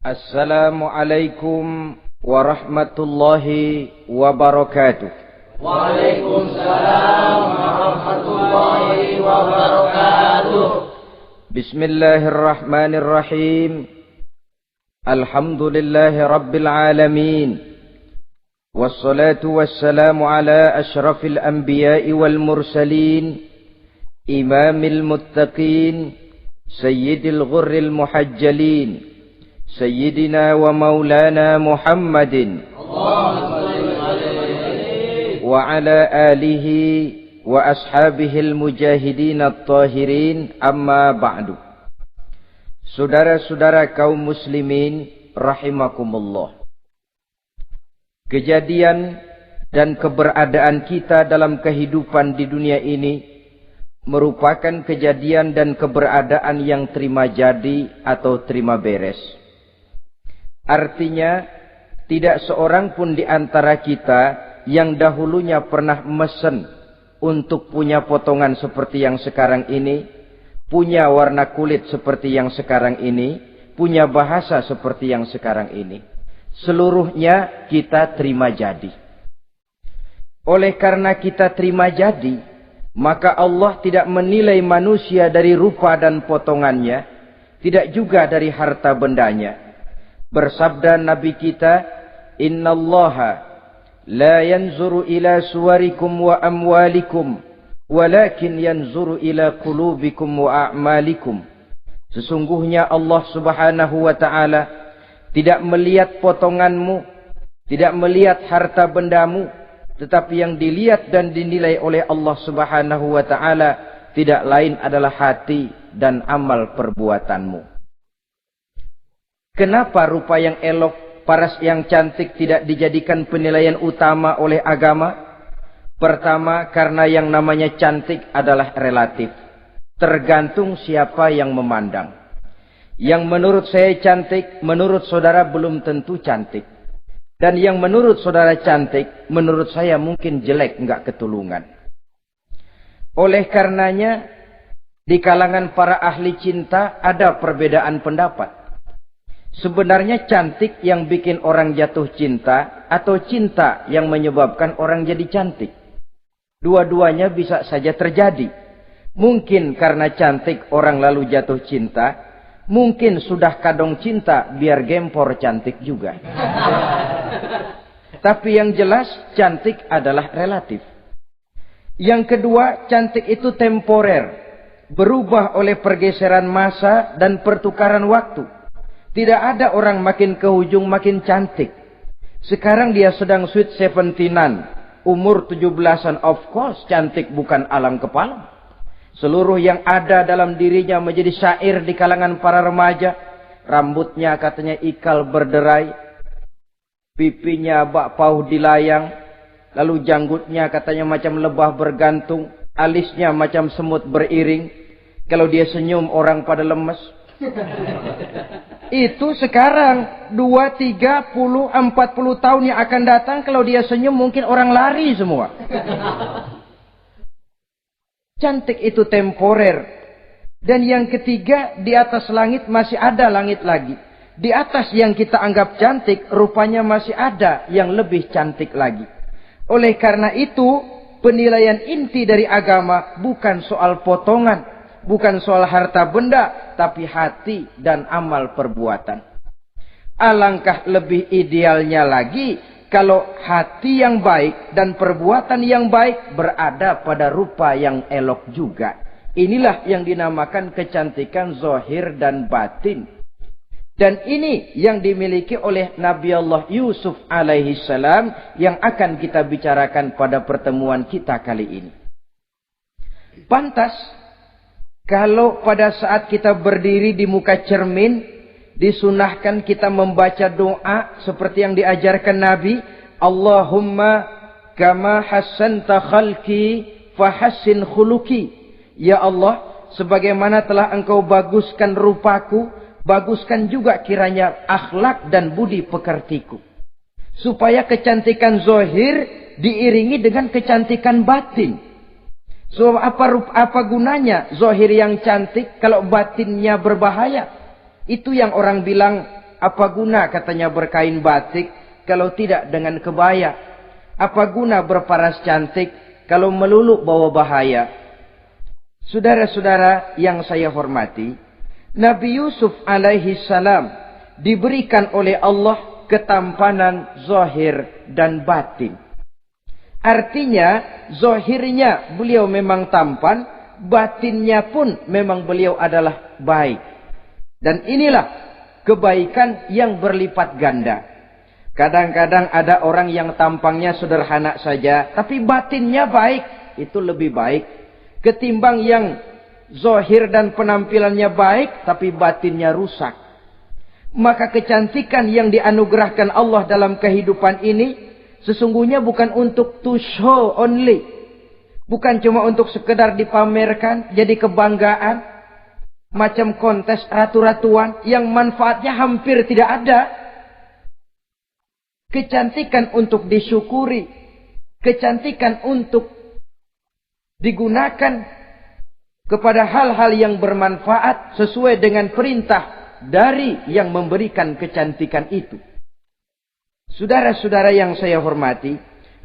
Assalamualaikum warahmatullahi wabarakatuh. Waalaikumsalam warahmatullahi wabarakatuh. Bismillahirrahmanirrahim. Alhamdulillahi rabbil alamin. Wassalatu wassalamu ala ashrafil anbiya'i wal mursalin, imamil muttaqin, sayyidil ghurril muhajjalin, Sayyidina wa maulana Muhammadin wa ala alihi wa ashabihil mujahidin at-tahirin, amma ba'du. Saudara-saudara kaum muslimin rahimakumullah. Kejadian dan keberadaan kita dalam kehidupan di dunia ini merupakan kejadian dan keberadaan yang terima jadi atau terima beres. Artinya, tidak seorang pun di antara kita yang dahulunya pernah mesen untuk punya potongan seperti yang sekarang ini, punya warna kulit seperti yang sekarang ini, punya bahasa seperti yang sekarang ini. Seluruhnya kita terima jadi. Oleh karena kita terima jadi, maka Allah tidak menilai manusia dari rupa dan potongannya, tidak juga dari harta bendanya. Bersabda Nabi kita, Innallaha la yanzuru ila suwarikum wa amwalikum, walakin yanzuru ila qulubikum wa a'malikum. Sesungguhnya Allah subhanahu wa ta'ala tidak melihat potonganmu, tidak melihat harta bendamu, tetapi yang dilihat dan dinilai oleh Allah subhanahu wa ta'ala tidak lain adalah hati dan amal perbuatanmu. Kenapa rupa yang elok, paras yang cantik tidak dijadikan penilaian utama oleh agama? Pertama, karena yang namanya cantik adalah relatif. Tergantung siapa yang memandang. Yang menurut saya cantik, menurut saudara belum tentu cantik. Dan yang menurut saudara cantik, menurut saya mungkin jelek, enggak ketulungan. Oleh karenanya, di kalangan para ahli cinta ada perbedaan pendapat. Sebenarnya cantik yang bikin orang jatuh cinta atau cinta yang menyebabkan orang jadi cantik. Dua-duanya bisa saja terjadi. Mungkin karena cantik orang lalu jatuh cinta. Mungkin sudah kadong cinta biar gempor cantik juga. Tapi yang jelas cantik adalah relatif. Yang kedua, cantik itu temporer. Berubah oleh pergeseran masa dan pertukaran waktu. Tidak ada orang makin ke ujung makin cantik. Sekarang dia sedang sweet 17-an. Umur 17-an, of course cantik bukan alang kepala. Seluruh yang ada dalam dirinya menjadi syair di kalangan para remaja. Rambutnya katanya ikal berderai. Pipinya bak pauh dilayang. Lalu janggutnya katanya macam lebah bergantung. Alisnya macam semut beriring. Kalau dia senyum orang pada lemes. Itu sekarang 2, 30, 40 tahun yang akan datang, kalau dia senyum mungkin orang lari semua. Cantik itu temporer. Dan yang ketiga, di atas langit masih ada langit lagi. Di atas yang kita anggap cantik, rupanya masih ada yang lebih cantik lagi. Oleh karena itu, penilaian inti dari agama bukan soal potongan, bukan soal harta benda, tapi hati dan amal perbuatan. Alangkah lebih idealnya lagi kalau hati yang baik dan perbuatan yang baik berada pada rupa yang elok juga. Inilah yang dinamakan kecantikan zahir dan batin. Dan ini yang dimiliki oleh Nabi Allah Yusuf alaihi salam yang akan kita bicarakan pada pertemuan kita kali ini. Pantas kalau pada saat kita berdiri di muka cermin, disunahkan kita membaca doa seperti yang diajarkan Nabi. Allahumma kama hassanta khalqi fahassin khuluqi. Ya Allah, sebagaimana telah engkau baguskan rupaku, baguskan juga kiranya akhlak dan budi pekertiku. Supaya kecantikan zahir diiringi dengan kecantikan batin. So apa gunanya zahir yang cantik kalau batinnya berbahaya? Itu yang orang bilang Apa guna katanya berkain batik kalau tidak dengan kebaya? Apa guna berparas cantik kalau melulu bawa bahaya? Saudara-saudara yang saya hormati, Nabi Yusuf alaihi salam diberikan oleh Allah ketampanan zahir dan batin. Artinya, zahirnya beliau memang tampan, batinnya pun memang beliau adalah baik. Dan inilah kebaikan yang berlipat ganda. Kadang-kadang ada orang yang tampangnya sederhana saja, tapi batinnya baik. Itu lebih baik ketimbang yang zahir dan penampilannya baik, tapi batinnya rusak. Maka kecantikan yang dianugerahkan Allah dalam kehidupan ini, sesungguhnya bukan untuk to show only. Bukan cuma untuk sekedar dipamerkan, jadi kebanggaan. Macam kontes ratu-ratuan yang manfaatnya hampir tidak ada. Kecantikan untuk disyukuri. Kecantikan untuk digunakan kepada hal-hal yang bermanfaat sesuai dengan perintah dari yang memberikan kecantikan itu. Saudara-saudara yang saya hormati,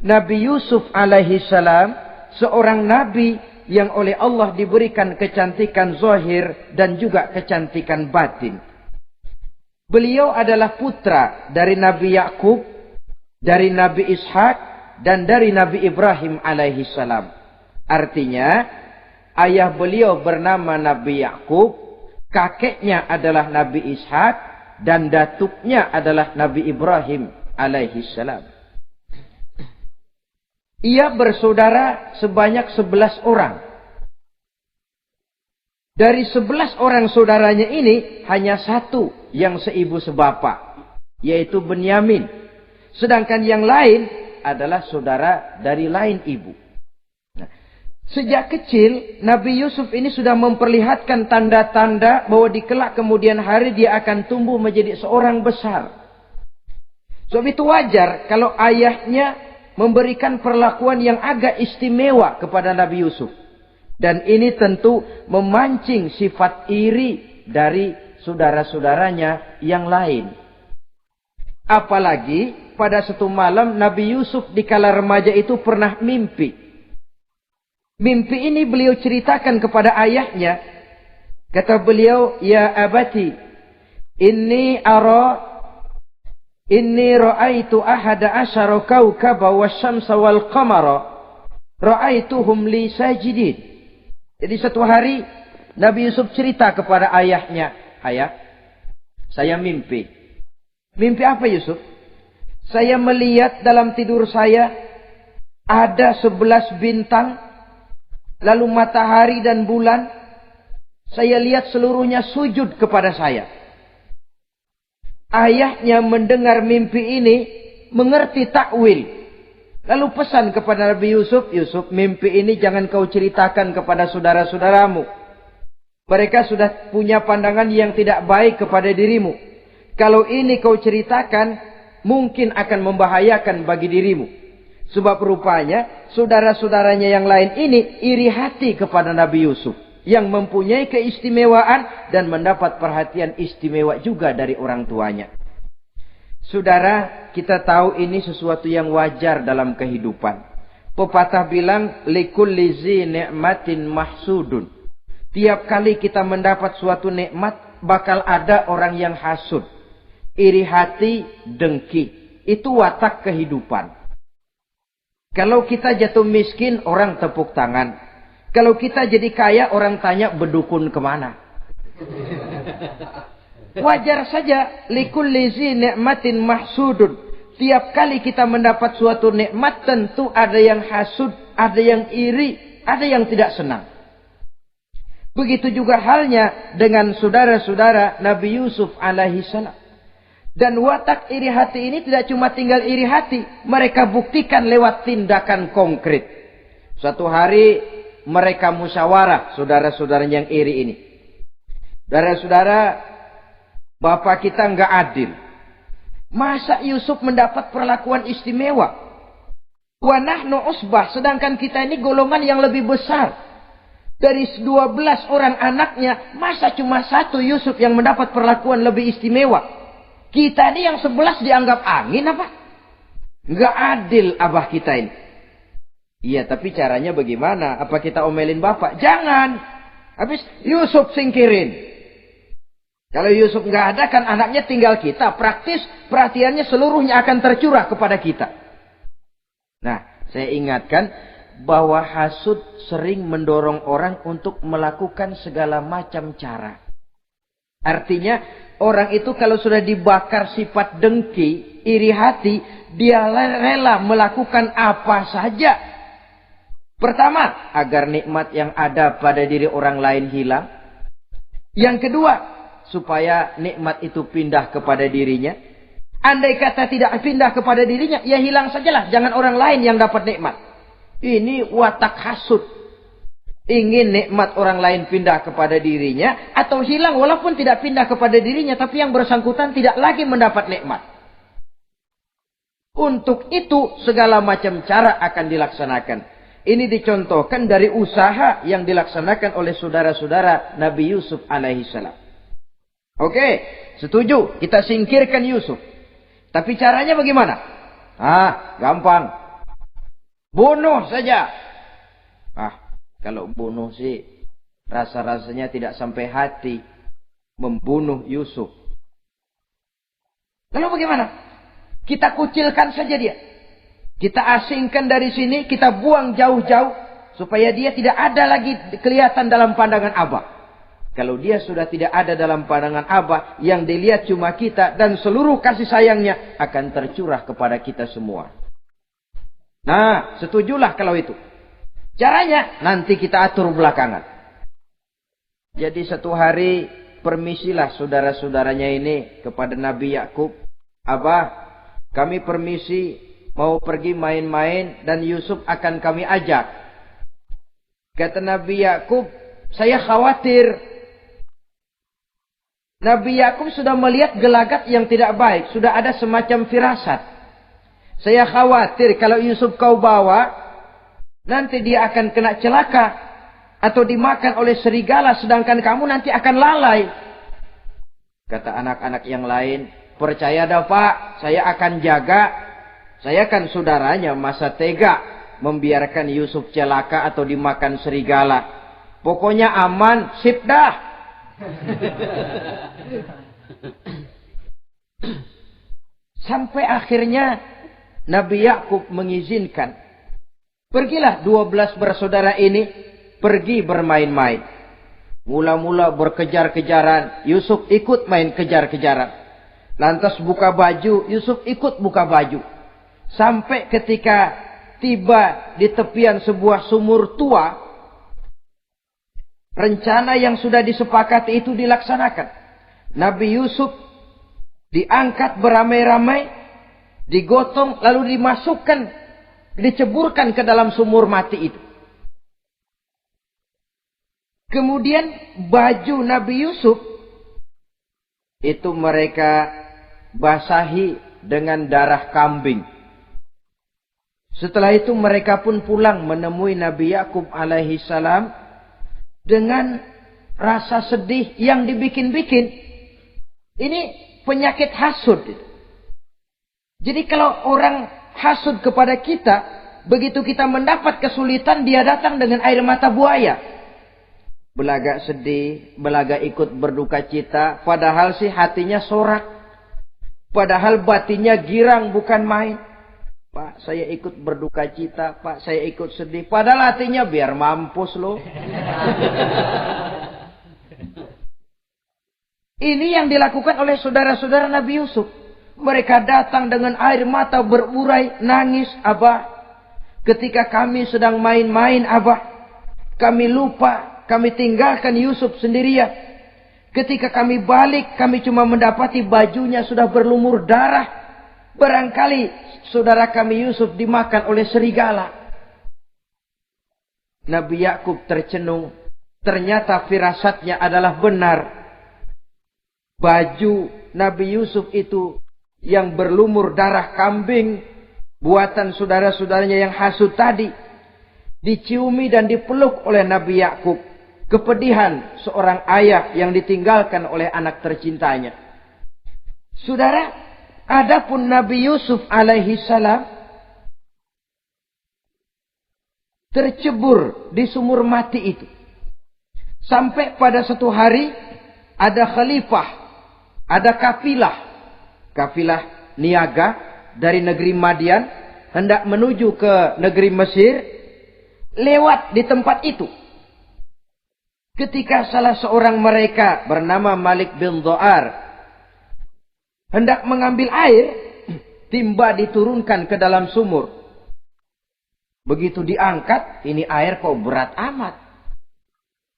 Nabi Yusuf alaihi salam seorang nabi yang oleh Allah diberikan kecantikan zahir dan juga kecantikan batin. Beliau adalah putra dari Nabi Yakub, dari Nabi Ishak, dan dari Nabi Ibrahim alaihi salam. Artinya, ayah beliau bernama Nabi Yakub, kakeknya adalah Nabi Ishak, dan datuknya adalah Nabi Ibrahim alaihi salam. Ia bersaudara sebanyak 11 orang. Dari 11 orang saudaranya ini, hanya satu yang seibu sebapa, yaitu Benyamin. Sedangkan yang lain adalah saudara dari lain ibu. Sejak kecil, Nabi Yusuf ini sudah memperlihatkan tanda-tanda bahwa di kelak kemudian hari dia akan tumbuh menjadi seorang besar. Sebab itu wajar kalau ayahnya memberikan perlakuan yang agak istimewa kepada Nabi Yusuf. Dan ini tentu memancing sifat iri dari saudara-saudaranya yang lain. Apalagi pada satu malam Nabi Yusuf di kala remaja itu pernah mimpi. Mimpi ini beliau ceritakan kepada ayahnya. Kata beliau, "Ya abati, inni ra'aitu ahada asyara kawkaba wasyamsa wal qamara ra'aituhum li sajidin." Jadi satu hari Nabi Yusuf cerita kepada ayahnya, "Ayah, saya mimpi." Mimpi apa Yusuf? "Saya melihat dalam tidur saya ada 11 bintang, lalu matahari dan bulan, saya lihat seluruhnya sujud kepada saya." Ayahnya mendengar mimpi ini, mengerti takwil. Lalu pesan kepada Nabi Yusuf, "Yusuf, mimpi ini jangan kau ceritakan kepada saudara-saudaramu. Mereka sudah punya pandangan yang tidak baik kepada dirimu. Kalau ini kau ceritakan, mungkin akan membahayakan bagi dirimu." Sebab rupanya saudara-saudaranya yang lain ini iri hati kepada Nabi Yusuf, yang mempunyai keistimewaan dan mendapat perhatian istimewa juga dari orang tuanya. Saudara, kita tahu ini sesuatu yang wajar dalam kehidupan. Pepatah bilang, likulli zi ni'matin mahsudun. Tiap kali kita mendapat suatu nikmat, bakal ada orang yang hasud, iri hati, dengki. Itu watak kehidupan. Kalau kita jatuh miskin, orang tepuk tangan. Kalau kita jadi kaya, orang tanya berdukun kemana. Wajar saja. Likulli zi ni'matin mahsudun. Tiap kali kita mendapat suatu nikmat, tentu ada yang hasud, ada yang iri, ada yang tidak senang. Begitu juga halnya dengan saudara-saudara Nabi Yusuf alaihi salam. Dan watak iri hati ini tidak cuma tinggal iri hati. Mereka buktikan lewat tindakan konkret. Suatu hari mereka musyawarah, saudara-saudara yang iri ini. Saudara-saudara, bapak kita enggak adil. Masa Yusuf mendapat perlakuan istimewa? Wa nahnu usbah, sedangkan kita ini golongan yang lebih besar. Dari 12 orang anaknya, masa cuma satu Yusuf yang mendapat perlakuan lebih istimewa? Kita ini yang 11 dianggap angin apa? Nggak adil abah kita ini. Iya, tapi caranya bagaimana? Apa kita omelin bapak? Jangan. Habis Yusuf singkirin. Kalau Yusuf nggak ada kan anaknya tinggal kita. Praktis perhatiannya seluruhnya akan tercurah kepada kita. Nah, saya ingatkan bahwa hasud sering mendorong orang untuk melakukan segala macam cara. Artinya orang itu kalau sudah dibakar sifat dengki, iri hati, dia rela melakukan apa saja. Pertama, agar nikmat yang ada pada diri orang lain hilang. Yang kedua, supaya nikmat itu pindah kepada dirinya. Andai kata tidak pindah kepada dirinya, ya hilang sajalah. Jangan orang lain yang dapat nikmat. Ini watak hasud. Ingin nikmat orang lain pindah kepada dirinya atau hilang walaupun tidak pindah kepada dirinya, tapi yang bersangkutan tidak lagi mendapat nikmat. Untuk itu segala macam cara akan dilaksanakan. Ini dicontohkan dari usaha yang dilaksanakan oleh saudara-saudara Nabi Yusuf alaihissalam. Oke, setuju, kita singkirkan Yusuf. Tapi caranya bagaimana? Gampang. Bunuh saja. Kalau bunuh sih rasa-rasanya tidak sampai hati membunuh Yusuf. Lalu bagaimana? Kita kucilkan saja dia. Kita asingkan dari sini, kita buang jauh-jauh supaya dia tidak ada lagi kelihatan dalam pandangan Abah. Kalau dia sudah tidak ada dalam pandangan Abah, yang dilihat cuma kita dan seluruh kasih sayangnya akan tercurah kepada kita semua. Nah, setujulah kalau itu. Caranya nanti kita atur belakangan. Jadi satu hari permisilah saudara-saudaranya ini kepada Nabi Yakub. Abah, kami permisi mau pergi main-main dan Yusuf akan kami ajak. Kata Nabi Yakub, saya khawatir. Nabi Yakub sudah melihat gelagat yang tidak baik. Sudah ada semacam firasat. Saya khawatir kalau Yusuf kau bawa, nanti dia akan kena celaka atau dimakan oleh serigala, sedangkan kamu nanti akan lalai. Kata anak-anak yang lain, percaya dah Pak, saya akan jaga. Saya kan saudaranya, masa tega membiarkan Yusuf celaka atau dimakan serigala. Pokoknya aman, sip dah. Sampai akhirnya Nabi Yakub mengizinkan. Pergilah 12 bersaudara ini pergi bermain-main. Mula-mula berkejar-kejaran, Yusuf ikut main kejar-kejaran. Lantas buka baju, Yusuf ikut buka baju. Sampai ketika tiba di tepian sebuah sumur tua, rencana yang sudah disepakati itu dilaksanakan. Nabi Yusuf diangkat beramai-ramai, digotong lalu dimasukkan, diceburkan ke dalam sumur mati itu. Kemudian baju Nabi Yusuf itu mereka basahi dengan darah kambing. Setelah itu mereka pun pulang menemui Nabi Yakub alaihi salam dengan rasa sedih yang dibikin-bikin. Ini penyakit hasud. Jadi kalau orang hasud kepada kita, begitu kita mendapat kesulitan, dia datang dengan air mata buaya. Belagak sedih, belagak ikut berduka cita, padahal sih hatinya sorak. Padahal batinnya girang bukan main. Pak, saya ikut berduka cita, Pak, saya ikut sedih. Padahal hatinya biar mampus loh. Ini yang dilakukan oleh saudara-saudara Nabi Yusuf. Mereka datang dengan air mata berurai, nangis, Abah. Ketika kami sedang main-main, Abah, kami lupa, kami tinggalkan Yusuf sendirian. Ketika kami balik, kami cuma mendapati bajunya sudah berlumur darah. Barangkali saudara kami Yusuf dimakan oleh serigala. Nabi Yakub tercenung. Ternyata firasatnya adalah benar. Baju Nabi Yusuf itu yang berlumur darah kambing, buatan saudara-saudaranya yang hasud tadi, diciumi dan dipeluk oleh Nabi Yakub. Kepedihan seorang ayah yang ditinggalkan oleh anak tercintanya. Saudara, adapun Nabi Yusuf alaihi salam tercebur di sumur mati itu. Sampai pada satu hari ada khalifah, ada kafilah niaga dari negeri Madian hendak menuju ke negeri Mesir, lewat di tempat itu. Ketika salah seorang mereka bernama Malik bin Dha'ar hendak mengambil air, timba diturunkan ke dalam sumur. Begitu diangkat, ini air kok berat amat.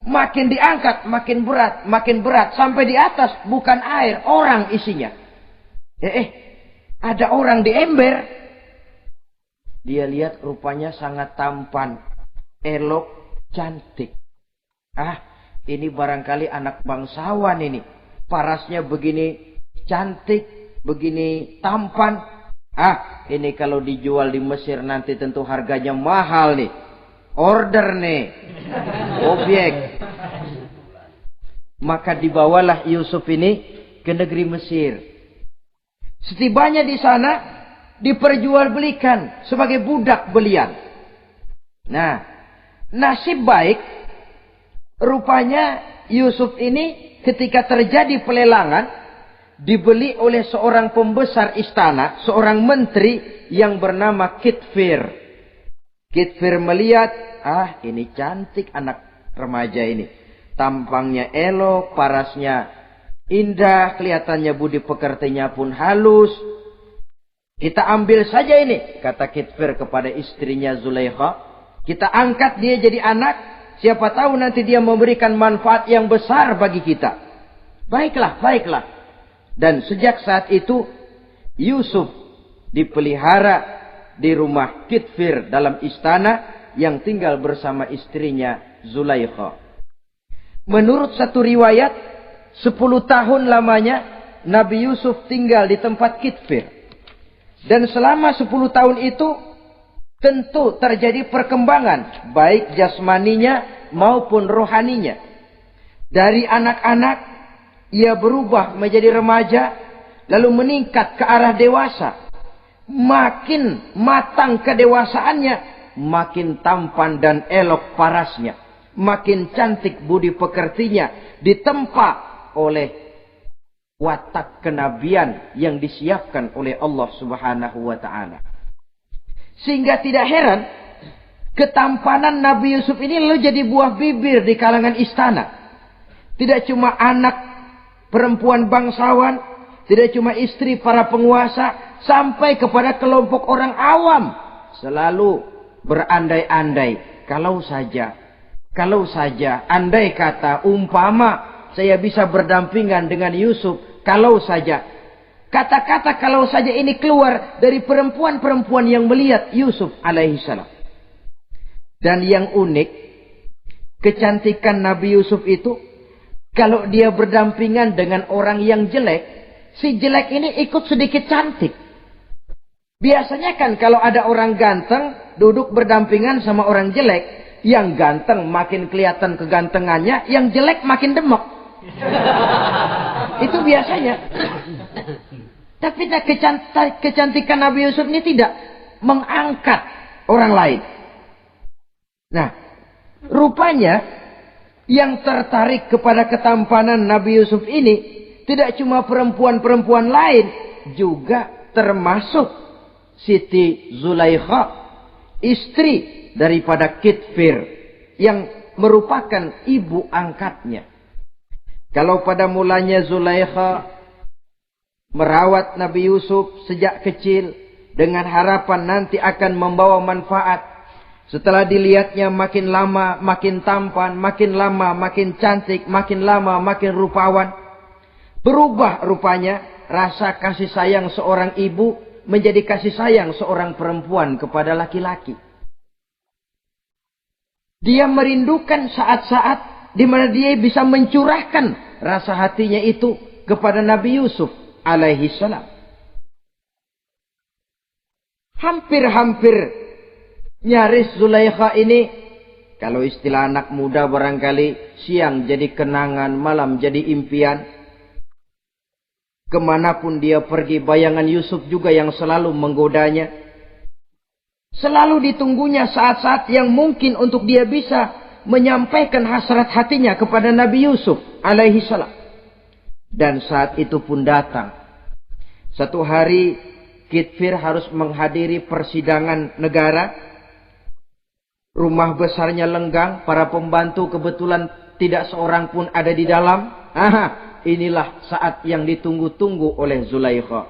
Makin diangkat, makin berat. Sampai di atas, bukan air, orang isinya. Ada orang di ember. Dia lihat rupanya sangat tampan, elok, cantik. Ini barangkali anak bangsawan ini. Parasnya begini cantik, begini tampan. Ini kalau dijual di Mesir nanti tentu harganya mahal nih. Order nih. Objek. Maka dibawalah Yusuf ini ke negeri Mesir. Setibanya di sana diperjualbelikan sebagai budak belian. Nah, nasib baik rupanya Yusuf ini ketika terjadi pelelangan dibeli oleh seorang pembesar istana, seorang menteri yang bernama Kitfir. Kitfir melihat, ini cantik anak remaja ini. Tampangnya elok, parasnya indah, kelihatannya budi pekertinya pun halus. Kita ambil saja ini, kata Kitfir kepada istrinya Zulaikha. Kita angkat dia jadi anak, siapa tahu nanti dia memberikan manfaat yang besar bagi kita. Baiklah. Dan sejak saat itu, Yusuf dipelihara di rumah Kitfir dalam istana yang tinggal bersama istrinya Zulaikha. Menurut satu riwayat, 10 tahun lamanya Nabi Yusuf tinggal di tempat Kitfir. Dan selama 10 tahun itu tentu terjadi perkembangan baik jasmaninya maupun rohaninya. Dari anak-anak ia berubah menjadi remaja lalu meningkat ke arah dewasa. Makin matang kedewasaannya, makin tampan dan elok parasnya, makin cantik budi pekertinya, ditempa oleh watak kenabian yang disiapkan oleh Allah Subhanahu wa taala. Sehingga tidak heran ketampanan Nabi Yusuf ini lalu jadi buah bibir di kalangan istana. Tidak cuma anak perempuan bangsawan, tidak cuma istri para penguasa, sampai kepada kelompok orang awam selalu berandai-andai, kalau saja andai kata umpama saya bisa berdampingan dengan Yusuf, kalau saja. Kata-kata kalau saja ini keluar dari perempuan-perempuan yang melihat Yusuf alaihissalam. Dan yang unik, kecantikan Nabi Yusuf itu, kalau dia berdampingan dengan orang yang jelek, si jelek ini ikut sedikit cantik. Biasanya kan kalau ada orang ganteng duduk berdampingan sama orang jelek, yang ganteng makin kelihatan kegantengannya, yang jelek makin demek. Itu biasanya. Tapi kecantikan Nabi Yusuf ini tidak mengangkat orang lain. Nah, rupanya yang tertarik kepada ketampanan Nabi Yusuf ini tidak cuma perempuan-perempuan lain, juga termasuk Siti Zulaikha, istri daripada Kitfir, yang merupakan ibu angkatnya. Kalau pada mulanya Zulaikha merawat Nabi Yusuf sejak kecil dengan harapan nanti akan membawa manfaat. Setelah dilihatnya makin lama makin tampan, makin lama makin cantik, makin lama makin rupawan. Berubah rupanya rasa kasih sayang seorang ibu menjadi kasih sayang seorang perempuan kepada laki-laki. Dia merindukan saat-saat di mana dia bisa mencurahkan rasa hatinya itu kepada Nabi Yusuf alaihi salam. Hampir-hampir nyaris Zulaikha ini, kalau istilah anak muda barangkali, siang jadi kenangan, malam jadi impian. Kemanapun dia pergi, bayangan Yusuf juga yang selalu menggodanya. Selalu ditunggunya saat-saat yang mungkin untuk dia bisa menyampaikan hasrat hatinya kepada Nabi Yusuf alaihi salam. Dan saat itu pun datang. Satu hari Kitfir harus menghadiri persidangan negara. Rumah besarnya lenggang, para pembantu kebetulan tidak seorang pun ada di dalam. Inilah saat yang ditunggu-tunggu oleh Zulaikha.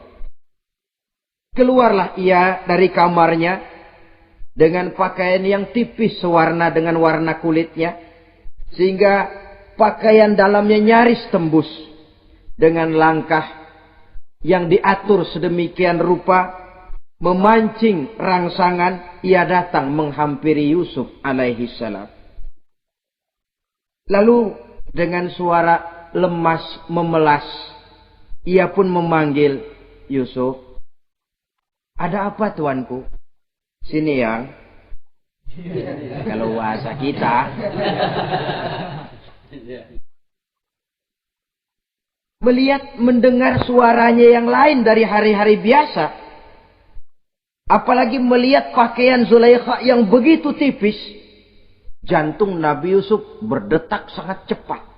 Keluarlah ia dari kamarnya dengan pakaian yang tipis sewarna dengan warna kulitnya, sehingga pakaian dalamnya nyaris tembus. Dengan langkah yang diatur sedemikian rupa, memancing rangsangan, ia datang menghampiri Yusuf alaihi salam. Lalu dengan suara lemas memelas, ia pun memanggil Yusuf. Ada apa tuanku? Sini yang. Kalau bahasa kita. Melihat mendengar suaranya yang lain dari hari-hari biasa. Apalagi melihat pakaian Zulaikha yang begitu tipis. Jantung Nabi Yusuf berdetak sangat cepat.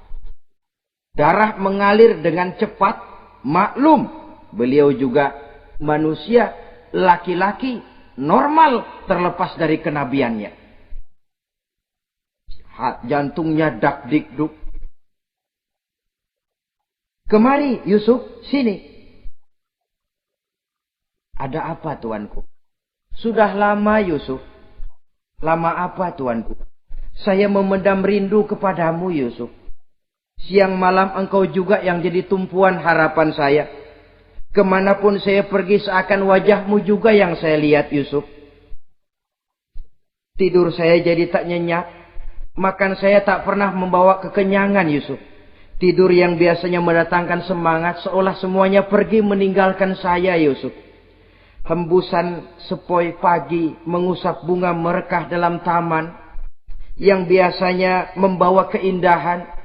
Darah mengalir dengan cepat. Maklum, beliau juga manusia, laki-laki, normal terlepas dari kenabiannya. Jantungnya dak-dik-duk. Kemari Yusuf, sini. Ada apa tuanku? Sudah lama Yusuf. Lama apa tuanku? Saya memendam rindu kepadamu Yusuf. Siang malam engkau juga yang jadi tumpuan harapan saya. Kemanapun saya pergi seakan wajahmu juga yang saya lihat Yusuf. Tidur saya jadi tak nyenyak. Makan saya tak pernah membawa kekenyangan Yusuf. Tidur yang biasanya mendatangkan semangat seolah semuanya pergi meninggalkan saya Yusuf. Hembusan sepoi pagi mengusap bunga merekah dalam taman yang biasanya membawa keindahan.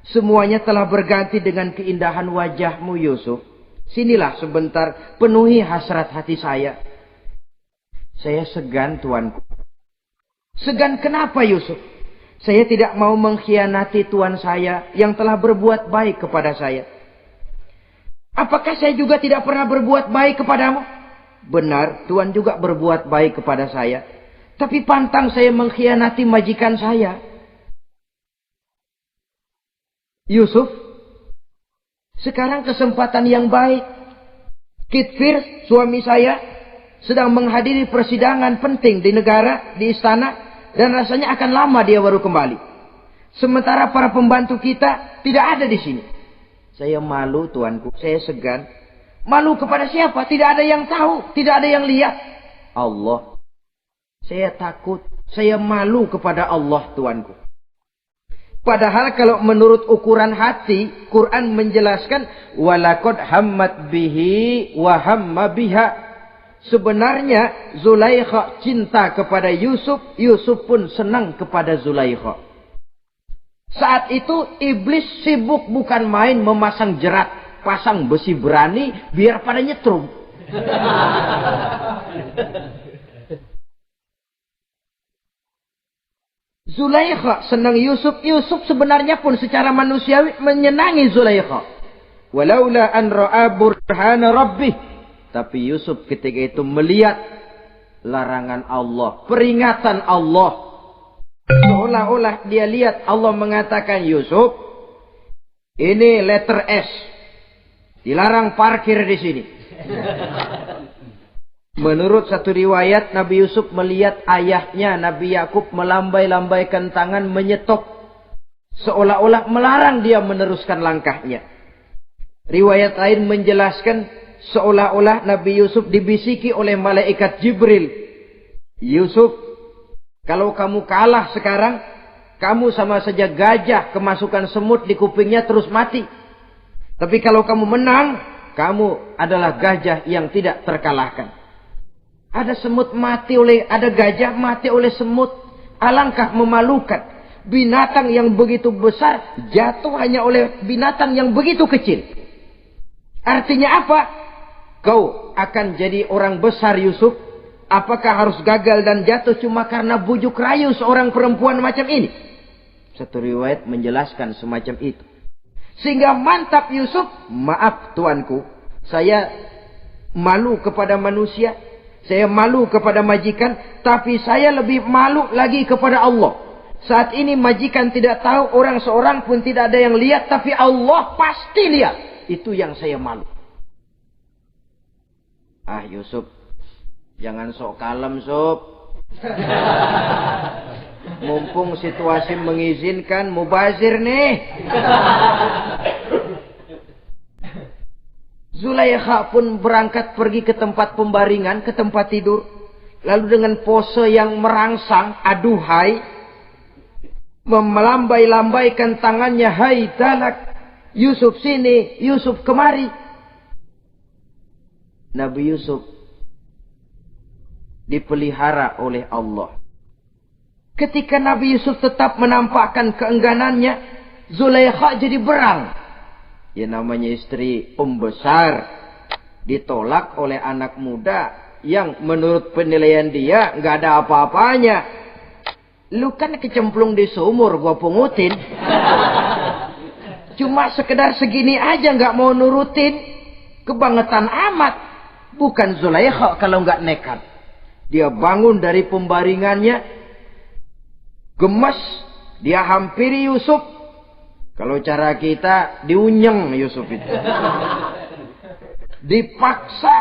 Semuanya telah berganti dengan keindahan wajahmu Yusuf. Sinilah sebentar, penuhi hasrat hati saya. Saya segan tuanku. Segan kenapa Yusuf? Saya tidak mau mengkhianati tuan saya yang telah berbuat baik kepada saya. Apakah saya juga tidak pernah berbuat baik kepadamu? Benar, tuan juga berbuat baik kepada saya. Tapi pantang saya mengkhianati majikan saya. Yusuf, sekarang kesempatan yang baik. Kitfir, suami saya, sedang menghadiri persidangan penting di negara, di istana. Dan rasanya akan lama dia baru kembali. Sementara para pembantu kita tidak ada di sini. Saya malu tuanku, saya segan. Malu kepada siapa? Tidak ada yang tahu, tidak ada yang lihat. Allah. Saya takut, saya malu kepada Allah tuanku. Padahal kalau menurut ukuran hati, Quran menjelaskan walaqad hammat bihi wa hamma biha. Sebenarnya Zulaikha cinta kepada Yusuf, Yusuf pun senang kepada Zulaikha. Saat itu iblis sibuk bukan main memasang jerat, pasang besi berani biar pada nyetrum. Zulaikha senang Yusuf, Yusuf sebenarnya pun secara manusiawi menyenangi Zulaikha. Walaula an ra'a burhana rabbih. Tapi Yusuf ketika itu melihat larangan Allah, peringatan Allah. Seolah-olah dia lihat Allah mengatakan, Yusuf, ini letter S. Dilarang parkir di sini. Menurut satu riwayat, Nabi Yusuf melihat ayahnya, Nabi Yakub melambai-lambaikan tangan menyetop. Seolah-olah melarang dia meneruskan langkahnya. Riwayat lain menjelaskan, seolah-olah Nabi Yusuf dibisiki oleh malaikat Jibril. Yusuf, kalau kamu kalah sekarang, kamu sama saja gajah kemasukan semut di kupingnya terus mati. Tapi kalau kamu menang, kamu adalah gajah yang tidak terkalahkan. Ada semut mati oleh, ada gajah mati oleh semut. Alangkah memalukan. Binatang yang begitu besar jatuh hanya oleh binatang yang begitu kecil. Artinya apa? Kau akan jadi orang besar Yusuf. Apakah harus gagal dan jatuh cuma karena bujuk rayu seorang perempuan macam ini? Satu riwayat menjelaskan semacam itu. Sehingga mantap Yusuf. Maaf tuanku, saya malu kepada manusia. Saya malu kepada majikan. Tapi saya lebih malu lagi kepada Allah. Saat ini majikan tidak tahu. Orang seorang pun tidak ada yang lihat. Tapi Allah pasti lihat. Itu yang saya malu. Ah Yusuf, jangan sok kalem Sob. Mumpung situasi mengizinkan, mubazir nih. Zulaikha pun berangkat pergi ke tempat pembaringan, ke tempat tidur. Lalu dengan pose yang merangsang, aduhai, melambai-lambaikan tangannya, hai talak, Yusuf sini, Yusuf kemari. Nabi Yusuf dipelihara oleh Allah. Ketika Nabi Yusuf tetap menampakkan keengganannya, Zulaikha jadi berang. Ya namanya istri pembesar ditolak oleh anak muda yang menurut penilaian dia nggak ada apa-apanya. Lu kan kecemplung di sumur, gua pungutin. Cuma sekedar segini aja nggak mau nurutin, kebangetan amat. Bukan Zulaikha kalau nggak nekat. Dia bangun dari pembaringannya, gemes, dia hampiri Yusuf. Kalau cara kita diunyeng Yusuf itu. Dipaksa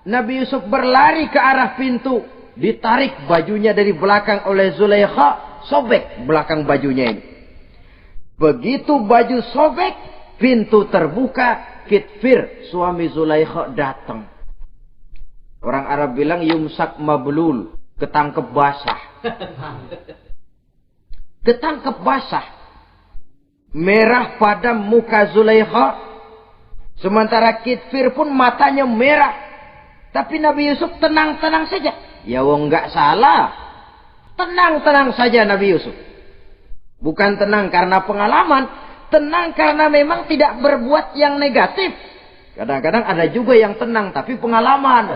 Nabi Yusuf berlari ke arah pintu, ditarik bajunya dari belakang oleh Zulaikha, sobek belakang bajunya ini. Begitu baju sobek, pintu terbuka, Kitfir suami Zulaikha datang. Orang Arab bilang yumsak mablul, ketangkep basah. Ketangkep basah. Merah padam muka Zulaikha. Sementara Kitfir pun matanya merah. Tapi Nabi Yusuf tenang-tenang saja. Ya wong nggak salah. Tenang-tenang saja Nabi Yusuf. Bukan tenang karena pengalaman. Tenang karena memang tidak berbuat yang negatif. Kadang-kadang ada juga yang tenang tapi pengalaman.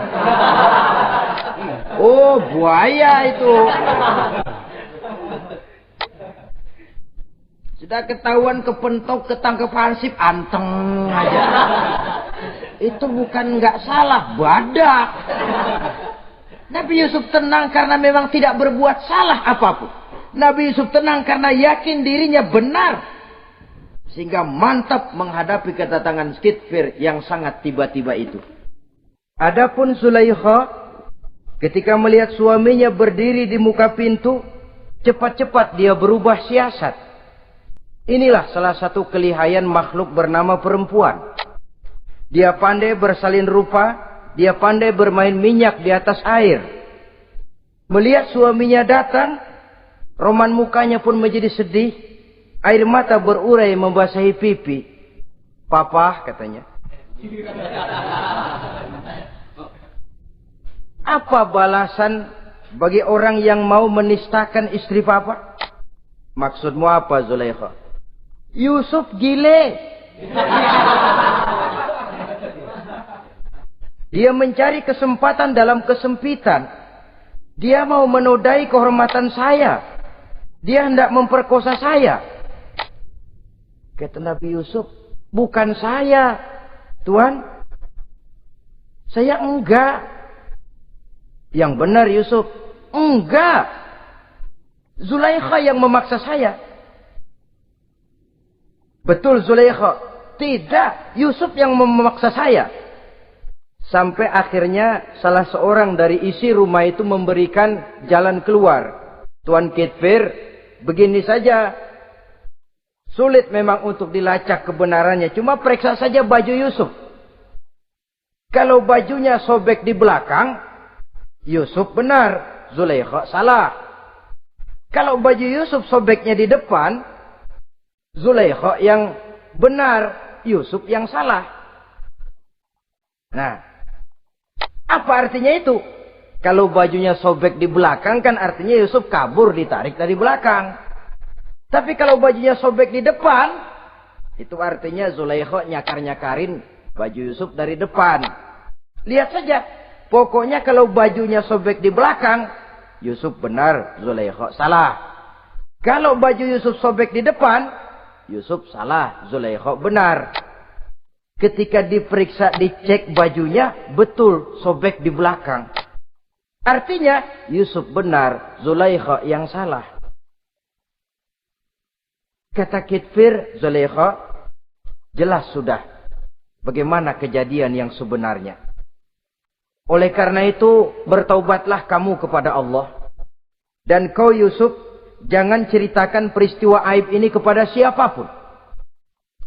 Oh buaya itu. Sudah ketahuan kepentok, ketangkep hansip, anteng aja. Itu bukan nggak salah, badak. Nabi Yusuf tenang karena memang tidak berbuat salah apapun. Nabi Yusuf tenang karena yakin dirinya benar. Sehingga mantap menghadapi kedatangan Kitfir yang sangat tiba-tiba itu. Adapun Zulaikha ketika melihat suaminya berdiri di muka pintu, cepat-cepat dia berubah siasat. Inilah salah satu kelihayan makhluk bernama perempuan. Dia pandai bersalin rupa, dia pandai bermain minyak di atas air. Melihat suaminya datang, roman mukanya pun menjadi sedih. Air mata berurai membasahi pipi. Papa katanya. Apa balasan bagi orang yang mau menistakan istri papa? Maksudmu apa Zulaikha? Yusuf gile. Dia mencari kesempatan dalam kesempitan. Dia mau menodai kehormatan saya. Dia hendak memperkosa saya. Kata Nabi Yusuf, bukan saya, Tuan. Saya enggak. Yang benar Yusuf, enggak. Zulaikha yang memaksa saya. Betul Zulaikha, tidak. Yusuf yang memaksa saya. Sampai akhirnya salah seorang dari isi rumah itu memberikan jalan keluar. Tuan Kitfir, begini saja. Sulit memang untuk dilacak kebenarannya. Cuma periksa saja baju Yusuf. Kalau bajunya sobek di belakang, Yusuf benar, Zulaikha salah. Kalau baju Yusuf sobeknya di depan, Zulaikha yang benar, Yusuf yang salah. Nah, apa artinya itu? Kalau bajunya sobek di belakang kan artinya Yusuf kabur, ditarik dari belakang. Tapi kalau bajunya sobek di depan, itu artinya Zulaikha nyakar-nyakarin baju Yusuf dari depan. Lihat saja. Pokoknya kalau bajunya sobek di belakang, Yusuf benar, Zulaikha salah. Kalau baju Yusuf sobek di depan, Yusuf salah, Zulaikha benar. Ketika diperiksa, dicek bajunya, betul sobek di belakang. Artinya, Yusuf benar, Zulaikha yang salah. Kata Kitfir, Zulaikha, jelas sudah bagaimana kejadian yang sebenarnya. Oleh karena itu, bertaubatlah kamu kepada Allah. Dan kau Yusuf, jangan ceritakan peristiwa aib ini kepada siapapun.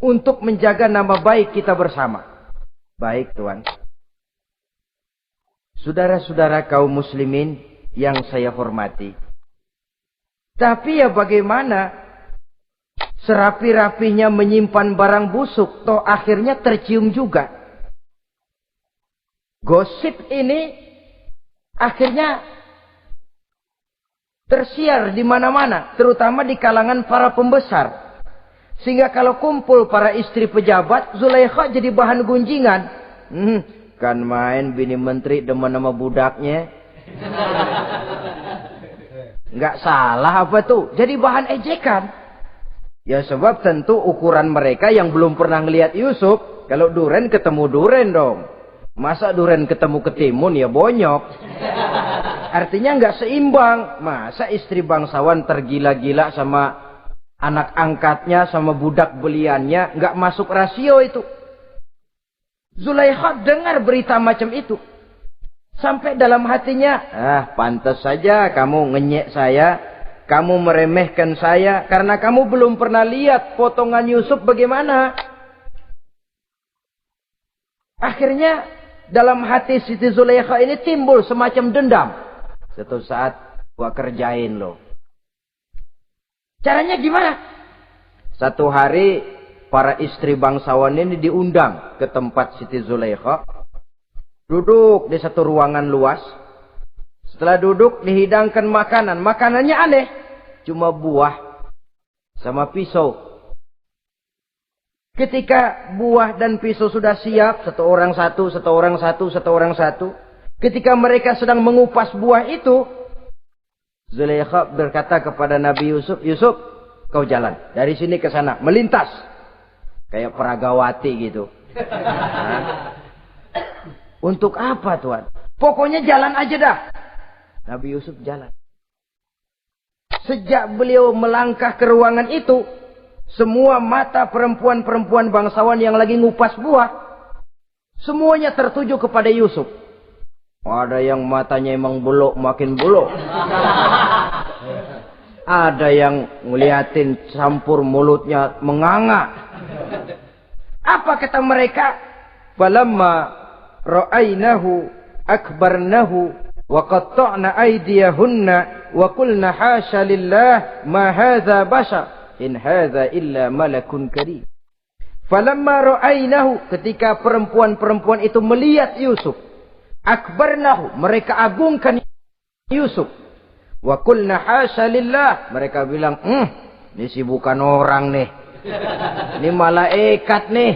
Untuk menjaga nama baik kita bersama. Baik Tuan. Saudara-saudara kaum muslimin yang saya hormati. Tapi ya bagaimana? Serapi-rapinya menyimpan barang busuk, toh akhirnya tercium juga. Gosip ini akhirnya tersiar di mana-mana, terutama di kalangan para pembesar. Sehingga kalau kumpul para istri pejabat, Zulaikha jadi bahan gunjingan. Kan main bini menteri demen sama budaknya. Nggak salah apa tuh? Jadi bahan ejekan. Ya sebab tentu ukuran mereka yang belum pernah ngelihat Yusuf, kalau duren ketemu duren dong. Masa duren ketemu ketimun ya bonyok. Artinya nggak seimbang. Masa istri bangsawan tergila-gila sama anak angkatnya, sama budak beliannya, nggak masuk rasio itu. Zulaikha dengar berita macam itu. Sampai dalam hatinya, pantas saja kamu ngenyek saya, kamu meremehkan saya, karena kamu belum pernah lihat potongan Yusuf bagaimana. Akhirnya, dalam hati Siti Zulaikha ini timbul semacam dendam. Suatu saat, gua kerjain loh. Caranya gimana? Satu hari, para istri bangsawan ini diundang ke tempat Siti Zulaikha. Duduk di satu ruangan luas. Setelah duduk dihidangkan makanan. Makanannya aneh. Cuma buah sama pisau. Ketika buah dan pisau sudah siap. Satu orang satu, satu orang satu, satu orang satu. Ketika mereka sedang mengupas buah itu. Zulaikha berkata kepada Nabi Yusuf. Yusuf, kau jalan. Dari sini ke sana. Melintas. Kayak peragawati gitu. Untuk apa Tuhan? Pokoknya jalan aja dah. Nabi Yusuf jalan. Sejak beliau melangkah ke ruangan itu, semua mata perempuan-perempuan bangsawan yang lagi ngupas buah, semuanya tertuju kepada Yusuf. Ada yang matanya emang buluk, makin buluk. Ada yang ngeliatin campur mulutnya menganga. Apa kata mereka? Falamma ra'ainahu akbarnahu wa qatta'na aydiyahunna wa qulna hasya lillah ma hadza bashar in hadza illa malakun karim. Falamma ra'ainahu, ketika perempuan-perempuan itu melihat Yusuf, akbarnahu, mereka agungkan Yusuf. Wa qulna hasya lillah, mereka bilang, ini sih bukan orang nih. Ini malaikat nih.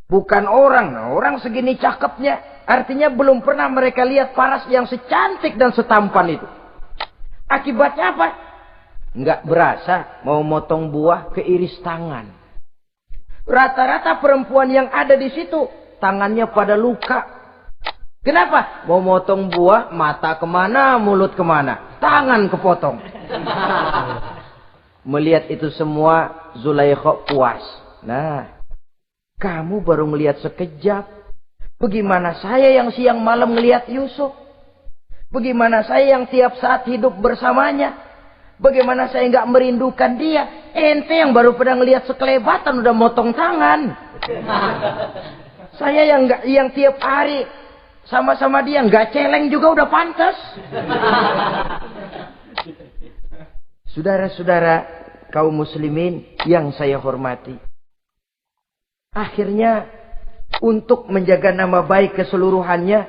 Bukan orang. Nah, orang segini cakepnya. Artinya belum pernah mereka lihat paras yang secantik dan setampan itu. Akibatnya apa? Nggak berasa mau motong buah keiris tangan. Rata-rata perempuan yang ada di situ tangannya pada luka. Kenapa? Mau motong buah, mata kemana, mulut kemana. Tangan kepotong. Melihat itu semua, Zulaikha puas. Nah, kamu baru melihat sekejap. Bagaimana saya yang siang malam melihat Yusuf? Bagaimana saya yang tiap saat hidup bersamanya? Bagaimana saya nggak merindukan dia? Ente yang baru pernah melihat sekelebatan udah motong tangan. Saya yang tiap hari sama-sama dia nggak celeng juga udah pantas. Saudara-saudara kaum muslimin yang saya hormati. Akhirnya untuk menjaga nama baik keseluruhannya,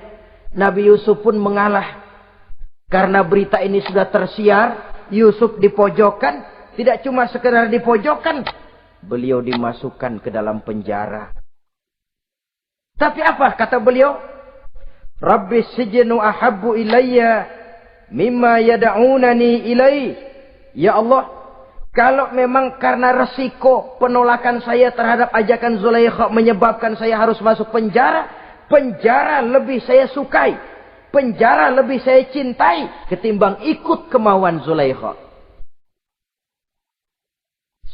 Nabi Yusuf pun mengalah. Karena berita ini sudah tersiar, Yusuf dipojokkan, tidak cuma sekedar dipojokkan, beliau dimasukkan ke dalam penjara. Tapi apa kata beliau? Rabbi sijnu ahabbu ilayya mimma yad'unani ilai. Ya Allah, kalau memang karena resiko penolakan saya terhadap ajakan Zulaikha menyebabkan saya harus masuk penjara, penjara lebih saya sukai, penjara lebih saya cintai ketimbang ikut kemauan Zulaikha.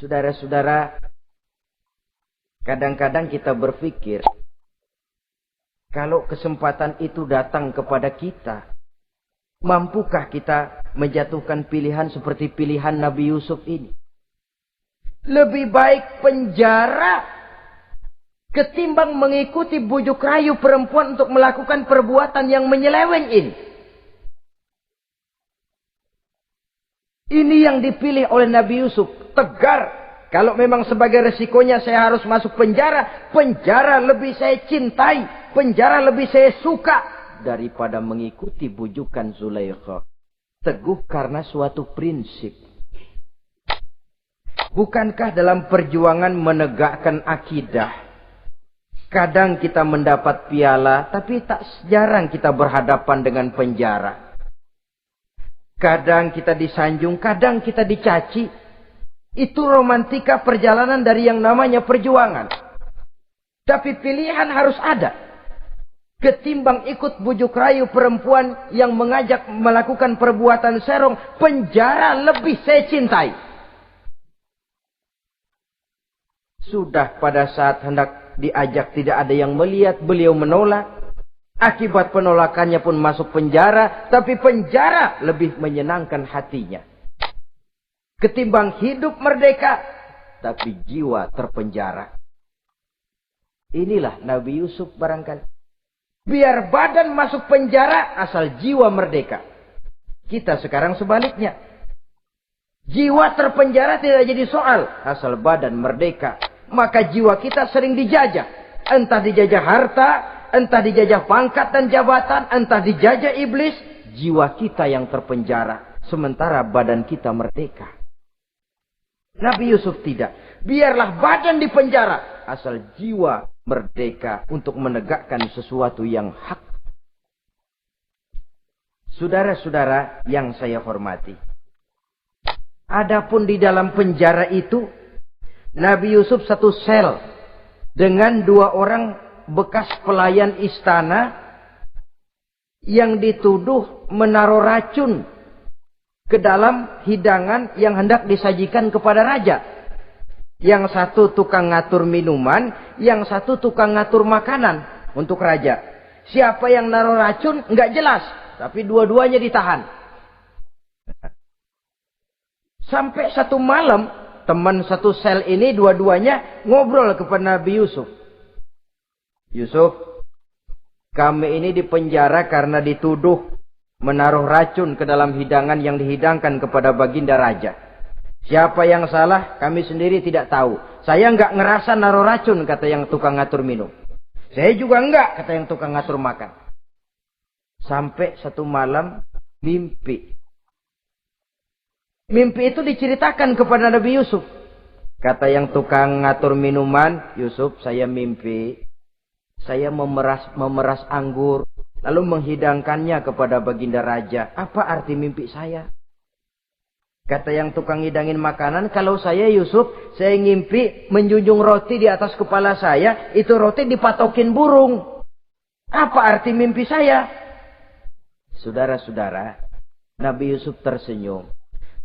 Saudara-saudara, kadang-kadang kita berpikir, kalau kesempatan itu datang kepada kita, mampukah kita menjatuhkan pilihan seperti pilihan Nabi Yusuf ini? Lebih baik penjara ketimbang mengikuti bujuk rayu perempuan untuk melakukan perbuatan yang menyeleweng ini. Ini yang dipilih oleh Nabi Yusuf. Tegar. Kalau memang sebagai resikonya saya harus masuk penjara, penjara lebih saya cintai, penjara lebih saya suka daripada mengikuti bujukan Zulaikha. Teguh karena suatu prinsip. Bukankah dalam perjuangan menegakkan akidah, kadang kita mendapat piala, tapi tak jarang kita berhadapan dengan penjara. Kadang kita disanjung, kadang kita dicaci. Itu romantika perjalanan dari yang namanya perjuangan. Tapi pilihan harus ada. Ketimbang ikut bujuk rayu perempuan yang mengajak melakukan perbuatan serong, penjara lebih saya cintai. Sudah pada saat hendak diajak tidak ada yang melihat, beliau menolak. Akibat penolakannya pun masuk penjara, tapi penjara lebih menyenangkan hatinya. Ketimbang hidup merdeka, tapi jiwa terpenjara. Inilah Nabi Yusuf barangkali. Biar badan masuk penjara, asal jiwa merdeka. Kita sekarang sebaliknya. Jiwa terpenjara tidak jadi soal, asal badan merdeka. Maka jiwa kita sering dijajah. Entah dijajah harta, entah dijajah pangkat dan jabatan, entah dijajah iblis. Jiwa kita yang terpenjara, sementara badan kita merdeka. Nabi Yusuf tidak. Biarlah badan di penjara, asal jiwa merdeka untuk menegakkan sesuatu yang hak. Saudara-saudara yang saya hormati, adapun di dalam penjara itu, Nabi Yusuf satu sel dengan 2 orang bekas pelayan istana yang dituduh menaruh racun ke dalam hidangan yang hendak disajikan kepada raja. Yang satu tukang ngatur minuman, yang satu tukang ngatur makanan untuk raja. Siapa yang naruh racun nggak jelas, tapi dua-duanya ditahan. Sampai satu malam, teman satu sel ini dua-duanya ngobrol kepada Nabi Yusuf. Yusuf, kami ini dipenjara karena dituduh menaruh racun ke dalam hidangan yang dihidangkan kepada baginda raja. Siapa yang salah, kami sendiri tidak tahu. Saya enggak ngerasa naruh racun, kata yang tukang ngatur minum. Saya juga enggak, kata yang tukang ngatur makan. Sampai satu malam, mimpi. Mimpi itu diceritakan kepada Nabi Yusuf. Kata yang tukang ngatur minuman, Yusuf, saya mimpi. Saya memeras anggur. Lalu menghidangkannya kepada baginda raja. Apa arti mimpi saya? Kata yang tukang hidangin makanan, kalau saya Yusuf, saya ngimpi menjunjung roti di atas kepala saya, itu roti dipatokin burung. Apa arti mimpi saya? Saudara-saudara, Nabi Yusuf tersenyum.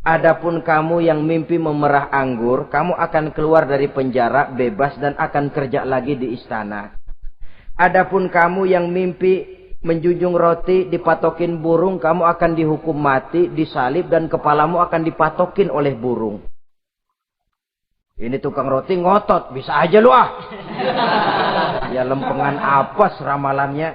Adapun kamu yang mimpi memerah anggur, kamu akan keluar dari penjara bebas dan akan kerja lagi di istana. Adapun kamu yang mimpi menjunjung roti dipatokin burung, kamu akan dihukum mati, disalib, dan kepalamu akan dipatokin oleh burung. Ini tukang roti ngotot, bisa aja lu ah. Ya lempengan apa ramalannya?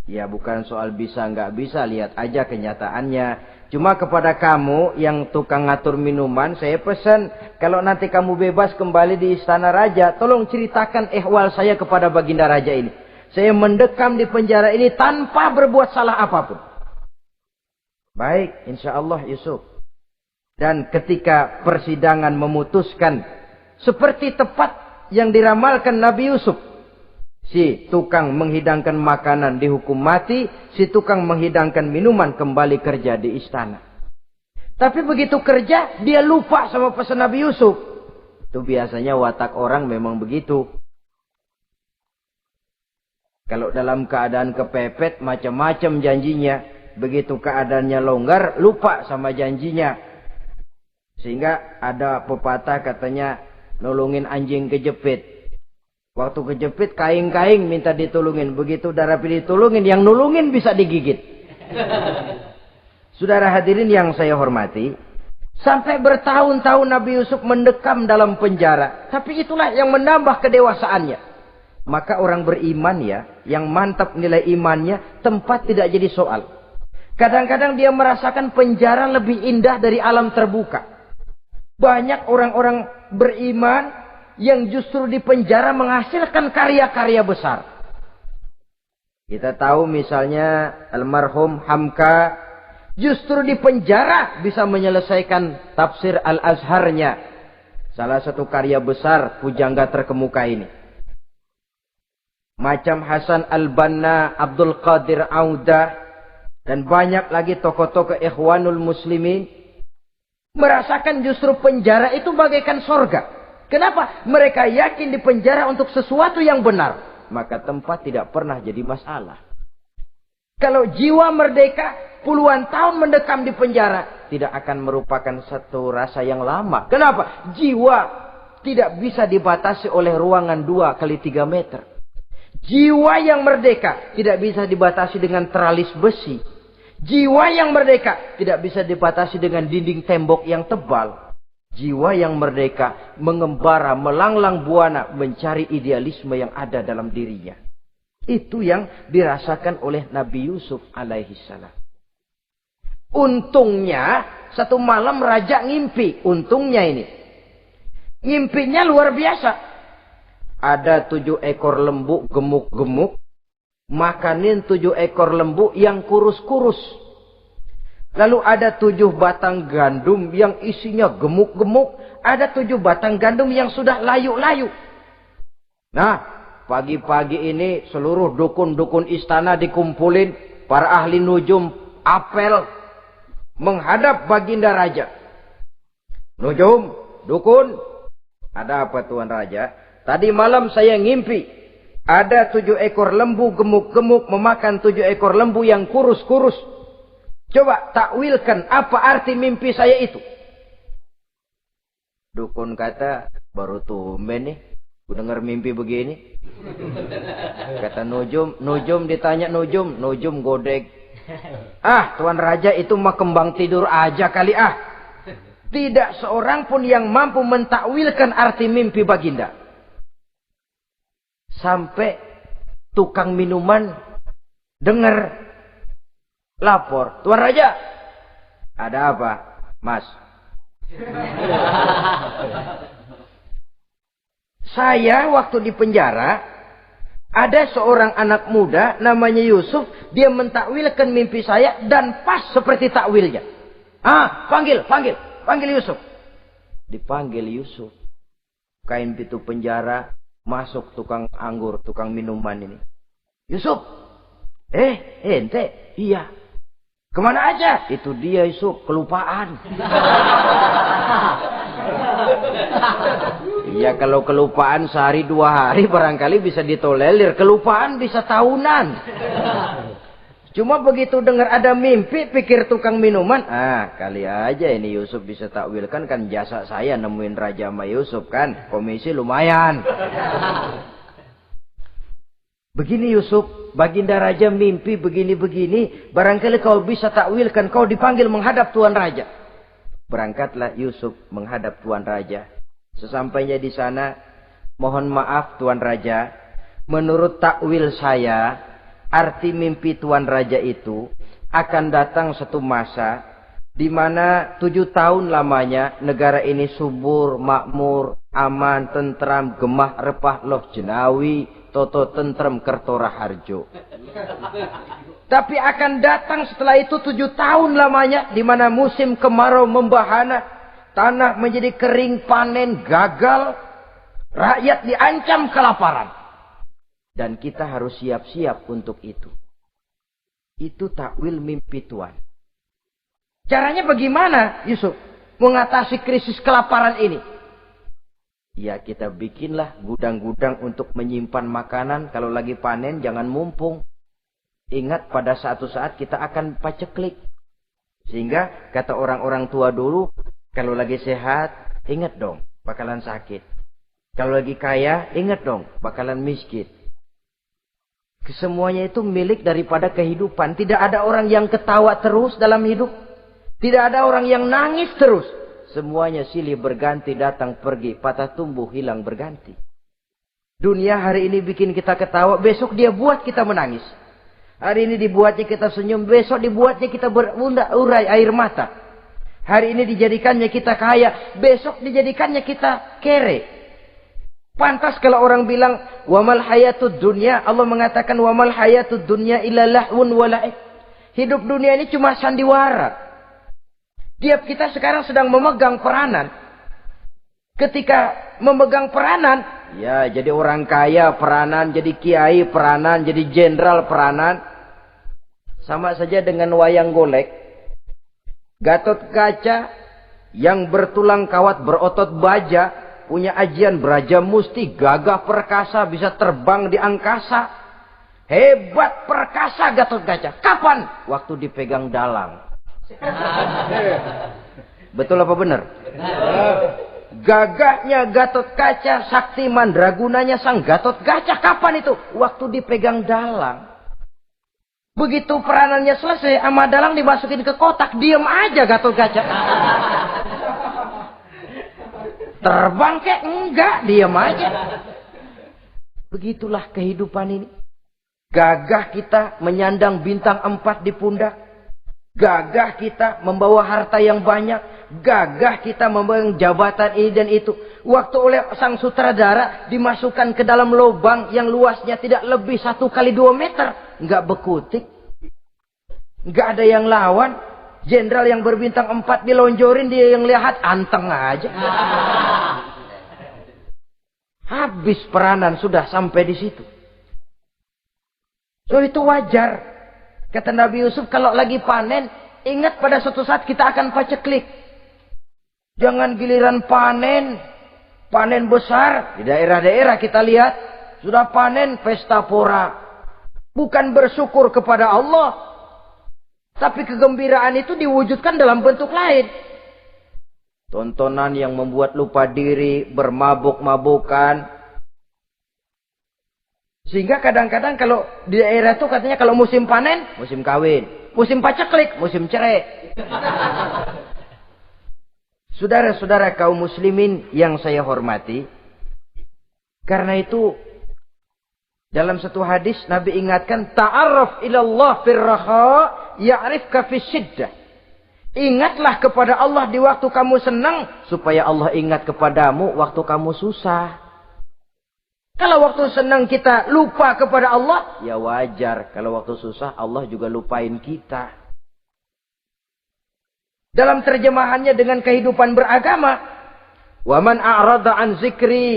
Ya bukan soal bisa nggak bisa, lihat aja kenyataannya. Cuma kepada kamu yang tukang ngatur minuman, saya pesan, kalau nanti kamu bebas kembali di istana raja, tolong ceritakan ihwal saya kepada baginda raja ini. Saya mendekam di penjara ini tanpa berbuat salah apapun. Baik, insya Allah Yusuf. Dan ketika persidangan memutuskan, seperti tepat yang diramalkan Nabi Yusuf. Si tukang menghidangkan makanan dihukum mati, si tukang menghidangkan minuman kembali kerja di istana. Tapi begitu kerja, dia lupa sama pesan Nabi Yusuf. Itu biasanya watak orang memang begitu. Kalau dalam keadaan kepepet, macam-macam janjinya. Begitu keadaannya longgar, lupa sama janjinya. Sehingga ada pepatah katanya, nolongin anjing kejepit. Waktu kejepit, kaing-kaing minta ditolongin. Begitu udah rapi ditolongin, yang nulungin bisa digigit. Saudara hadirin yang saya hormati, sampai bertahun-tahun Nabi Yusuf mendekam dalam penjara. Tapi itulah yang menambah kedewasaannya. Maka orang beriman ya, yang mantap nilai imannya, tempat tidak jadi soal. Kadang-kadang dia merasakan penjara lebih indah dari alam terbuka. Banyak orang-orang beriman yang justru di penjara menghasilkan karya-karya besar. Kita tahu misalnya almarhum Hamka justru di penjara bisa menyelesaikan tafsir Al-Azharnya. Salah satu karya besar pujangga terkemuka ini. Macam Hasan Al-Banna, Abdul Qadir Audah, dan banyak lagi tokoh-tokoh Ikhwanul Muslimin merasakan justru penjara itu bagaikan sorga. Kenapa? Mereka yakin di penjara untuk sesuatu yang benar. Maka tempat tidak pernah jadi masalah. Kalau jiwa merdeka puluhan tahun mendekam di penjara, tidak akan merupakan satu rasa yang lama. Kenapa? Jiwa tidak bisa dibatasi oleh ruangan 2x3 meter. Jiwa yang merdeka tidak bisa dibatasi dengan teralis besi. Jiwa yang merdeka tidak bisa dibatasi dengan dinding tembok yang tebal. Jiwa yang merdeka mengembara, melanglang buana, mencari idealisme yang ada dalam dirinya. Itu yang dirasakan oleh Nabi Yusuf alaihissalam. Untungnya, satu malam raja ngimpi. Untungnya ini. Ngimpinya luar biasa. Ada 7 ekor lembu gemuk-gemuk. Makanin 7 ekor lembu yang kurus-kurus. Lalu ada 7 batang gandum yang isinya gemuk-gemuk. Ada 7 batang gandum yang sudah layu-layu. Nah, pagi-pagi ini seluruh dukun-dukun istana dikumpulin. Para ahli nujum apel menghadap baginda raja. Nujum, dukun, ada apa Tuan Raja? Tadi malam saya ngimpi. Ada 7 ekor lembu gemuk-gemuk memakan 7 ekor lembu yang kurus-kurus. Coba takwilkan apa arti mimpi saya itu. Dukun kata, baru tumben nih. Ku dengar mimpi begini. Kata Nujum ditanya Nujum godek. Ah, Tuan Raja itu mah kembang tidur aja kali ah. Tidak seorang pun yang mampu mentakwilkan arti mimpi baginda. Sampai tukang minuman dengar lapor. Tuan Raja, ada apa, Mas? Saya waktu di penjara, ada seorang anak muda namanya Yusuf. Dia mentakwilkan mimpi saya dan pas seperti takwilnya. Ah, panggil Yusuf. Dipanggil Yusuf. Kain pintu penjara, masuk tukang anggur, tukang minuman ini. Yusuf, ente, iya. Kemana aja? Itu dia Yusuf, kelupaan. Iya, kalau kelupaan sehari 2 hari barangkali bisa ditolerir. Kelupaan bisa tahunan. Cuma begitu dengar ada mimpi, pikir tukang minuman. Ah, kali aja ini Yusuf bisa takwilkan, kan jasa saya nemuin Raja sama Yusuf kan. Komisi lumayan. Begini Yusuf, baginda raja mimpi begini-begini. Barangkali kau bisa takwilkan, kau dipanggil menghadap Tuan Raja. Berangkatlah Yusuf menghadap Tuan Raja. Sesampainya di sana, mohon maaf Tuan Raja. Menurut takwil saya, arti mimpi Tuan Raja itu akan datang satu masa di mana 7 tahun lamanya negara ini subur, makmur, aman, tentram, gemah, repah, loh jenawi, toto tentrem, kertora harjo. Tapi akan datang setelah itu 7 tahun lamanya di mana musim kemarau membahana, tanah menjadi kering, panen gagal, rakyat diancam kelaparan. Dan kita harus siap-siap untuk itu. Itu takwil mimpi Tuhan. Caranya bagaimana, Yusuf? Mengatasi krisis kelaparan ini. Ya, kita bikinlah gudang-gudang untuk menyimpan makanan. Kalau lagi panen, jangan mumpung. Ingat pada suatu saat kita akan paceklik. Sehingga kata orang-orang tua dulu, kalau lagi sehat, ingat dong, bakalan sakit. Kalau lagi kaya, ingat dong, bakalan miskin. Kesemuanya itu milik daripada kehidupan. Tidak ada orang yang ketawa terus dalam hidup. Tidak ada orang yang nangis terus. Semuanya silih berganti, datang pergi, patah tumbuh, hilang berganti. Dunia hari ini bikin kita ketawa, besok dia buat kita menangis. Hari ini dibuatnya kita senyum, besok dibuatnya kita berurai air mata. Hari ini dijadikannya kita kaya, besok dijadikannya kita kere. Pantas kalau orang bilang, wamal hayatud dunya, Allah mengatakan wamal hayatud dunya illa lahwun wa la'ib. Hidup dunia ini cuma sandiwara. Tiap kita sekarang sedang memegang peranan. Ketika memegang peranan, ya jadi orang kaya peranan, jadi kiai peranan, jadi jenderal peranan. Sama saja dengan wayang golek. Gatot Kaca yang bertulang kawat berotot baja, punya ajian beraja musti, gagah perkasa, bisa terbang di angkasa. Hebat perkasa Gatot Kaca. Kapan? Waktu dipegang dalang. Betul apa benar? Gagahnya Gatot Kaca, sakti mandragunanya sang Gatot Kaca. Kapan itu? Waktu dipegang dalang. Begitu peranannya selesai, sama dalang dimasukin ke kotak, diam aja Gatot Kaca. Terbang kek? Enggak, diam aja. Begitulah kehidupan ini. Gagah kita menyandang bintang 4 di pundak. Gagah kita membawa harta yang banyak. Gagah kita membawa jabatan ini dan itu. Waktu oleh sang sutradara dimasukkan ke dalam lubang yang luasnya tidak lebih 1 kali 2 meter. Enggak bekutik. Enggak ada yang lawan. Jenderal yang berbintang 4 dilonjorin, dia yang lihat anteng aja. Habis peranan sudah sampai di situ. So itu wajar. Kata Nabi Yusuf, kalau lagi panen, ingat pada suatu saat kita akan paceklik. Jangan giliran panen, panen besar. Di daerah-daerah kita lihat, sudah panen pesta pora. Bukan bersyukur kepada Allah. Tapi kegembiraan itu diwujudkan dalam bentuk lain. Tontonan yang membuat lupa diri, bermabuk-mabukan. Sehingga kadang-kadang kalau di daerah itu katanya kalau musim panen, musim kawin. Musim paceklik, musim cerai. Saudara-saudara kaum muslimin yang saya hormati. Karena itu, dalam satu hadis Nabi ingatkan, ta'arraf ilallah firraha ya'rifka fisyiddah. Ingatlah kepada Allah di waktu kamu senang, supaya Allah ingat kepadamu waktu kamu susah. Kalau waktu senang kita lupa kepada Allah, ya wajar. Kalau waktu susah, Allah juga lupain kita. Dalam terjemahannya dengan kehidupan beragama, وَمَنْ أَعْرَضَ عَنْ ذِكْرِي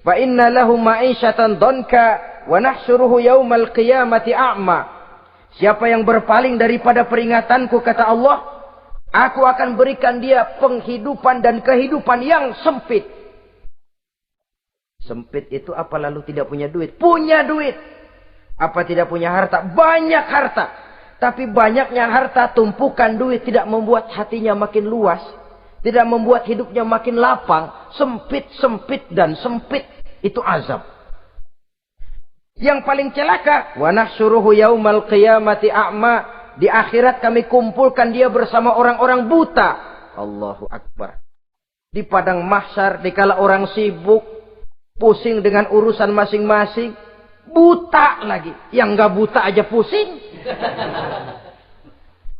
فَإِنَّ لَهُ مَعِيشَةً ضَنْكَ وَنَحْشُرُهُ يَوْمَ الْقِيَامَةِ أَعْمَى. Siapa yang berpaling daripada peringatanku, kata Allah, aku akan berikan dia penghidupan dan kehidupan yang sempit. Sempit itu apa lalu tidak punya duit? Punya duit. Apa tidak punya harta? Banyak harta. Tapi banyaknya harta, tumpukan duit tidak membuat hatinya makin luas. Tidak membuat hidupnya makin lapang. Sempit, sempit, dan sempit. Itu azab. Yang paling celaka, wa nahsyuruhu yaumal qiyamati a'ma. Di akhirat kami kumpulkan dia bersama orang-orang buta. Allahu Akbar. Di padang mahsyar, dikala orang sibuk, pusing dengan urusan masing-masing, buta lagi. Yang enggak buta aja pusing.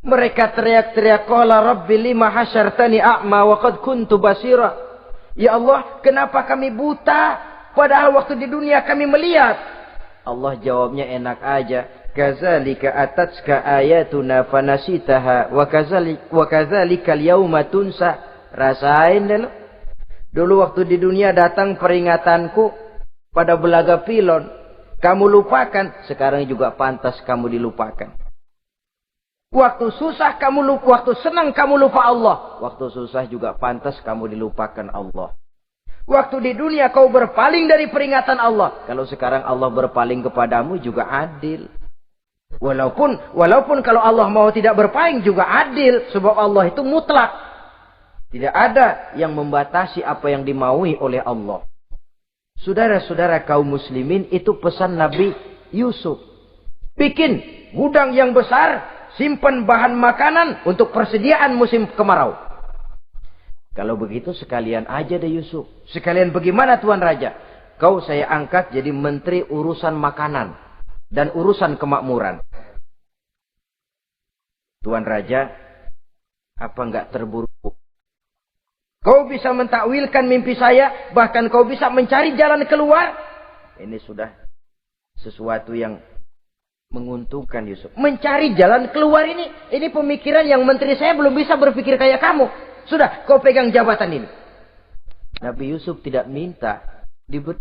Mereka teriak-teriak, qala rabbi lima hasyartani a'ma wa qad kuntu basira. Ya Allah, kenapa kami buta padahal waktu di dunia kami melihat? Allah jawabnya enak aja. Kazalika atatska ayatuna fanasitaha wa kazalika al-yauma tunsa. Rasain dulu. Dulu waktu di dunia datang peringatanku pada belaga pilon. kamu lupakan, sekarang juga pantas kamu dilupakan. Waktu susah kamu lupa, waktu senang kamu lupa Allah. Waktu susah juga pantas kamu dilupakan Allah. Waktu di dunia kau berpaling dari peringatan Allah. Kalau sekarang Allah berpaling kepadamu juga adil. Walaupun kalau Allah mau tidak berpaling juga adil. Sebab Allah itu mutlak. Tidak ada yang membatasi apa yang dimaui oleh Allah. Saudara-saudara kaum muslimin, itu pesan Nabi Yusuf. Bikin gudang yang besar, simpan bahan makanan untuk persediaan musim kemarau. Kalau begitu sekalian aja deh Yusuf. Sekalian bagaimana Tuan Raja? Kau saya angkat jadi menteri urusan makanan dan urusan kemakmuran. Tuan Raja, apa enggak terburu-buru? Kau bisa mentakwilkan mimpi saya, bahkan kau bisa mencari jalan keluar. Ini sudah sesuatu yang menguntungkan Yusuf. Mencari jalan keluar ini pemikiran yang menteri saya belum bisa berpikir kayak kamu. Sudah, kau pegang jabatan ini. Nabi Yusuf tidak minta diberi